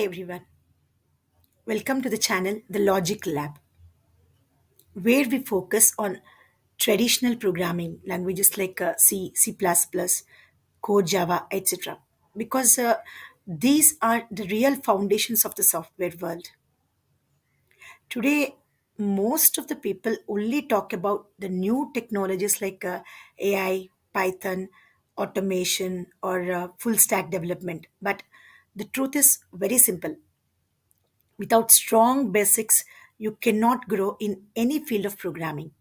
Hi everyone. Welcome to the channel The Logic Lab, where we focus on traditional programming languages like C, C++, Core Java, etc. Because these are the real foundations of the software world. Today, most of the people only talk about the new technologies like AI, Python, automation, or full stack development. But the truth is very simple. Without strong basics, you cannot grow in any field of programming.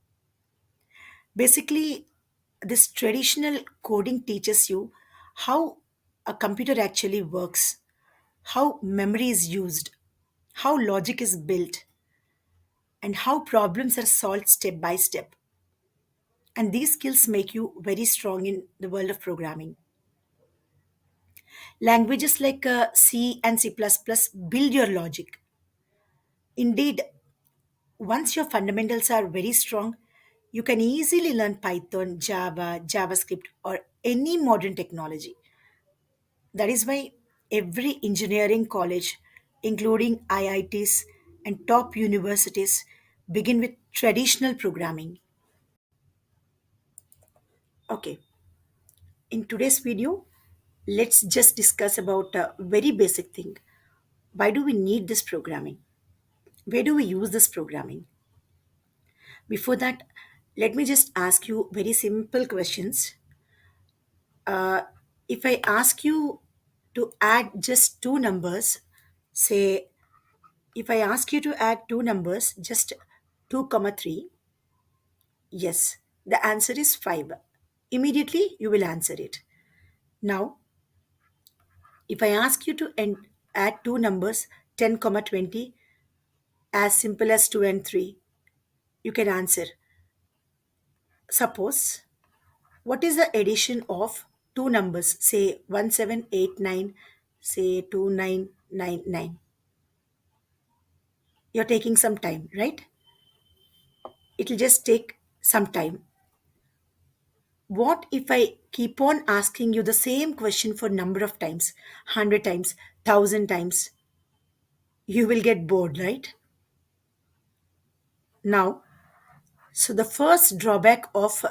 Basically, this traditional coding teaches you how a computer actually works, how memory is used, how logic is built, and how problems are solved step by step. And these skills make you very strong in the world of programming. Languages like C and C++ build your logic. Indeed, once your fundamentals are very strong, you can easily learn Python, Java, JavaScript, or any modern technology. That is why every engineering college, including IITs and top universities, begin with traditional programming. Okay, in today's video, let's just discuss about a very basic thing. Why do we need this programming? Where do we use this programming? Before that, let me just ask you very simple questions. uh, if I ask you to add just two numbers, say, if I ask you to add two numbers, just 2 comma 3, yes, the answer is 5. Immediately you will answer it. Now, if I ask you to add two numbers, 10 comma 20, as simple as 2 and 3, you can answer. Suppose, what is the addition of two numbers, say 1789, say 2999? You're taking some time, right? It'll just take some time. What if I keep on asking you the same question for number of times, 100 times, 1000 times? You will get bored, right? Now, so the first drawback of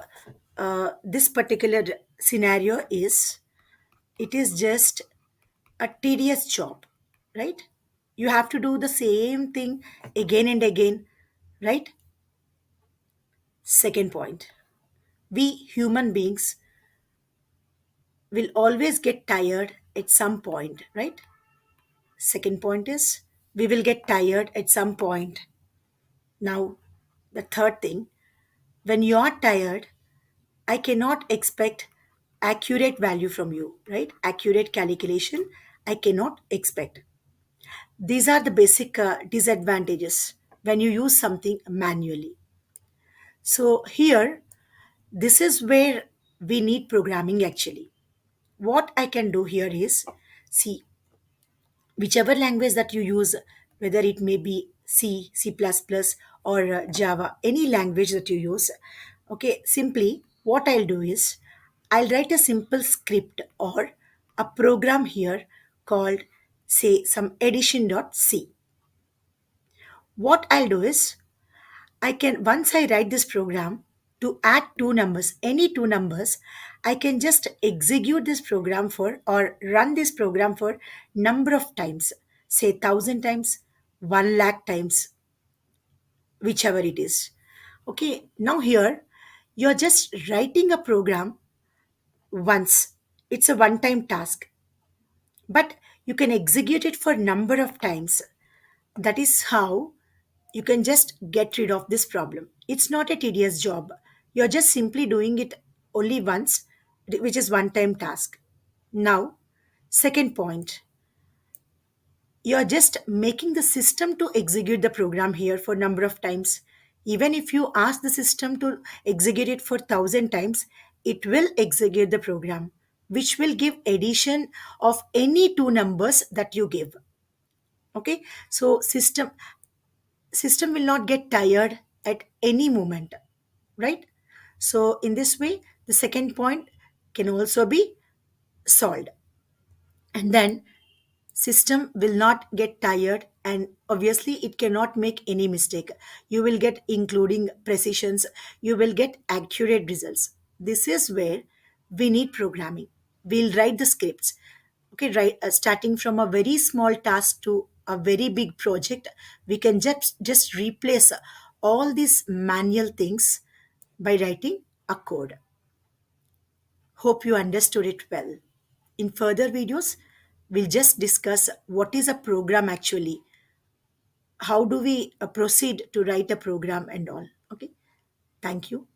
this particular scenario is it is just a tedious job, right? You have to do the same thing again and again, right? Second point, we human beings will always get tired at some point, right? Second point is we will get tired at some point. Now, the third thing, when you are tired, I cannot expect accurate value from you, right? Accurate calculation, I cannot expect. These are the basic disadvantages when you use something manually. So, here, this is where we need programming actually. What I can do here is see, whichever language that you use, whether it may be C, C++, or Java, any language that you use, okay, simply what I'll do is I'll write a simple script or a program here called, say, some addition.c. What I'll do is I can, once I write this program to add two numbers, any two numbers, I can just execute this program for or run this program for number of times, say 1,000 times, 1 lakh times, whichever it is. Okay, now here you're just writing a program once. It's a one time task, but you can execute it for number of times. That is how you can just get rid of this problem. It's not a tedious job. You're just simply doing it only once, which is one time task. Now, second point, you're just making the system to execute the program here for number of times. Even if you ask the system to execute it for 1,000 times, it will execute the program, which will give addition of any two numbers that you give. Okay, so system will not get tired at any moment, right? So in this way the second point can also be solved. And then system will not get tired, and obviously it cannot make any mistake. You will get including precisions, you will get accurate results. This is where we need programming. We'll write the scripts. Okay, right, starting from a very small task to a very big project, we can just replace all these manual things by writing a code. Hope you understood it well. In further videos, we'll just discuss what is a program actually, how do we proceed to write a program and all. Okay, thank you.